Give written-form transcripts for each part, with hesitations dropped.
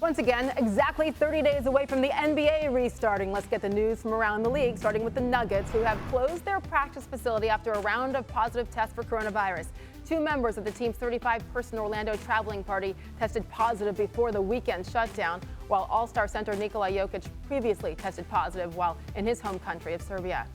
Once again, exactly 30 days away from the NBA restarting. Let's get the news from around the league, starting with the Nuggets, who have closed their practice facility after a round of positive tests for coronavirus. 2 members of the team's 35-person Orlando traveling party tested positive before the weekend shutdown, while All-Star center Nikola Jokic previously tested positive while in his home country of Serbia.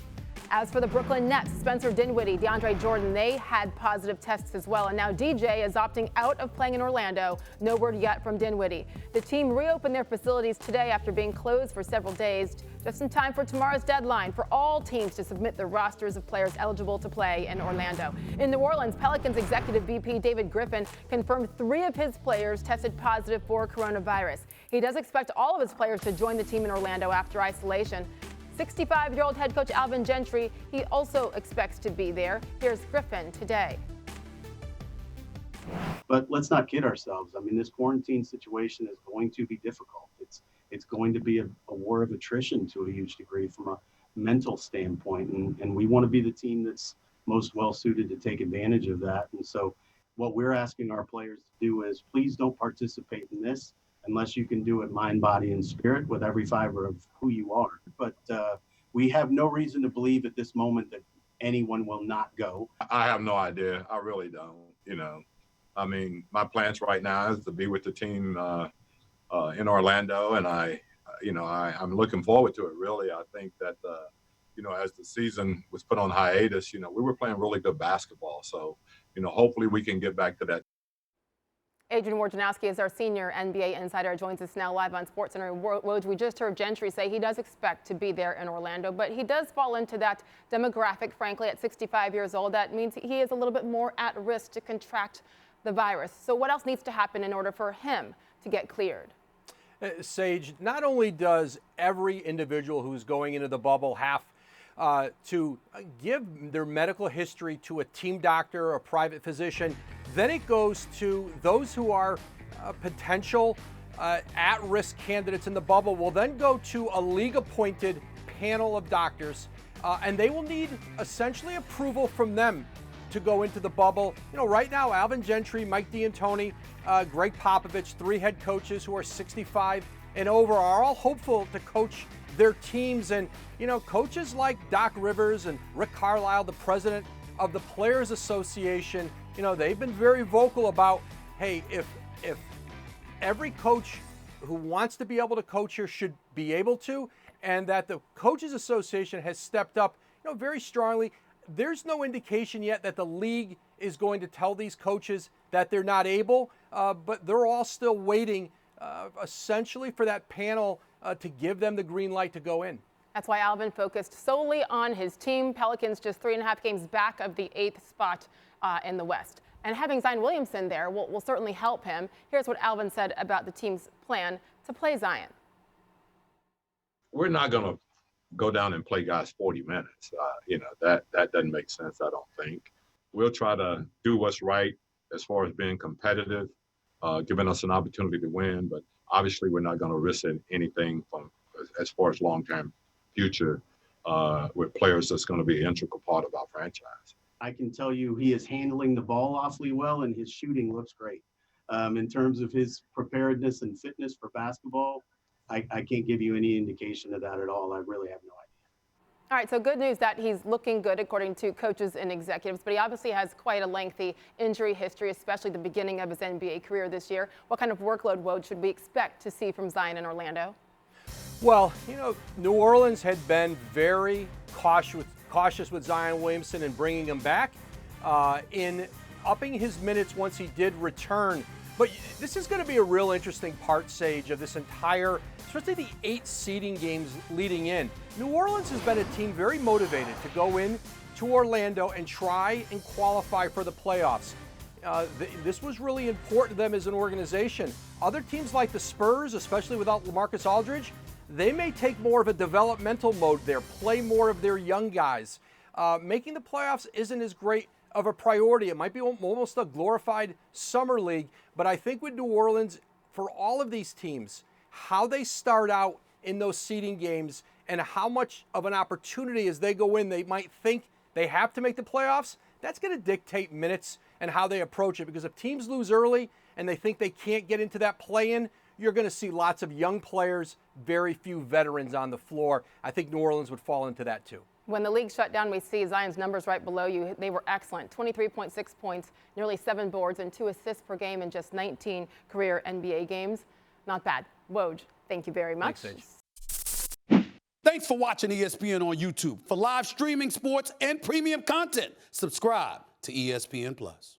As for the Brooklyn Nets, Spencer Dinwiddie, DeAndre Jordan, they had positive tests as well. And now DJ is opting out of playing in Orlando. No word yet from Dinwiddie. The team reopened their facilities today after being closed for several days, just in time for tomorrow's deadline for all teams to submit their rosters of players eligible to play in Orlando. In New Orleans, Pelicans executive VP David Griffin confirmed 3 of his players tested positive for coronavirus. He does expect all of his players to join the team in Orlando after isolation. 65-year-old head coach Alvin Gentry, he also expects to be there. Here's Griffin today. But let's not kid ourselves. I mean, this quarantine situation is going to be difficult. It's going to be a war of attrition to a huge degree from a mental standpoint. And we want to be the team that's most well-suited to take advantage of that. And so what we're asking our players to do is please don't participate in this unless you can do it mind, body, and spirit with every fiber of who you are. But we have no reason to believe at this moment that anyone will not go. I have no idea. I really don't. I mean, my plans right now is to be with the team in Orlando, and I'm looking forward to it. Really, I think that as the season was put on hiatus, we were playing really good basketball. So, hopefully we can get back to that. Adrian Wojnarowski is our senior NBA insider, joins us now live on SportsCenter. Woj, we just heard Gentry say he does expect to be there in Orlando, but he does fall into that demographic, frankly, at 65 years old. That means he is a little bit more at risk to contract the virus. So what else needs to happen in order for him to get cleared? Sage, not only does every individual who's going into the bubble have to give their medical history to a team doctor or a private physician, then it goes to those who are potential at-risk candidates in the bubble will then go to a league-appointed panel of doctors, and they will need essentially approval from them to go into the bubble. Right now, Alvin Gentry, Mike D'Antoni, Greg Popovich, 3 head coaches who are 65 and over are all hopeful to coach their teams. And, coaches like Doc Rivers and Rick Carlisle, the president of the Players Association, they've been very vocal about, hey, if every coach who wants to be able to coach here should be able to, and that the Coaches Association has stepped up, very strongly. There's no indication yet that the league is going to tell these coaches that they're not able, but they're all still waiting essentially for that panel to give them the green light to go in. That's why Alvin focused solely on his team. Pelicans just 3.5 games back of the 8th spot in the West. And having Zion Williamson there will certainly help him. Here's what Alvin said about the team's plan to play Zion. We're not going to go down and play guys 40 minutes. That doesn't make sense, I don't think. We'll try to do what's right as far as being competitive, giving us an opportunity to win. But obviously, we're not going to risk anything from as far as long-term future with players that's going to be an integral part of our franchise. I can tell you he is handling the ball awfully well, and his shooting looks great. In terms of his preparedness and fitness for basketball, I can't give you any indication of that at all. I really have no idea. All right, so good news that he's looking good according to coaches and executives, but he obviously has quite a lengthy injury history, especially the beginning of his NBA career this year. What kind of workload, Woj, should we expect to see from Zion in Orlando? Well, New Orleans had been very cautious with Zion Williamson and bringing him back in upping his minutes once he did return. But this is going to be a real interesting part, Sage, of this entire, especially the 8 seeding games leading in. New Orleans has been a team very motivated to go in to Orlando and try and qualify for the playoffs. This was really important to them as an organization. Other teams like the Spurs, especially without LaMarcus Aldridge, they may take more of a developmental mode there, play more of their young guys. Making the playoffs isn't as great of a priority. It might be almost a glorified summer league, but I think with New Orleans, for all of these teams, how they start out in those seeding games and how much of an opportunity as they go in, they might think they have to make the playoffs, that's going to dictate minutes and how they approach it. Because if teams lose early and they think they can't get into that play-in, you're going to see lots of young players, very few veterans on the floor. I think New Orleans would fall into that too. When the league shut down, we see Zion's numbers right below you. They were excellent. 23.6 points, nearly 7 boards, and 2 assists per game in just 19 career NBA games. Not bad. Woj, thank you very much. Thanks, Thanks for watching ESPN on YouTube. For live streaming, sports, and premium content, subscribe to ESPN+.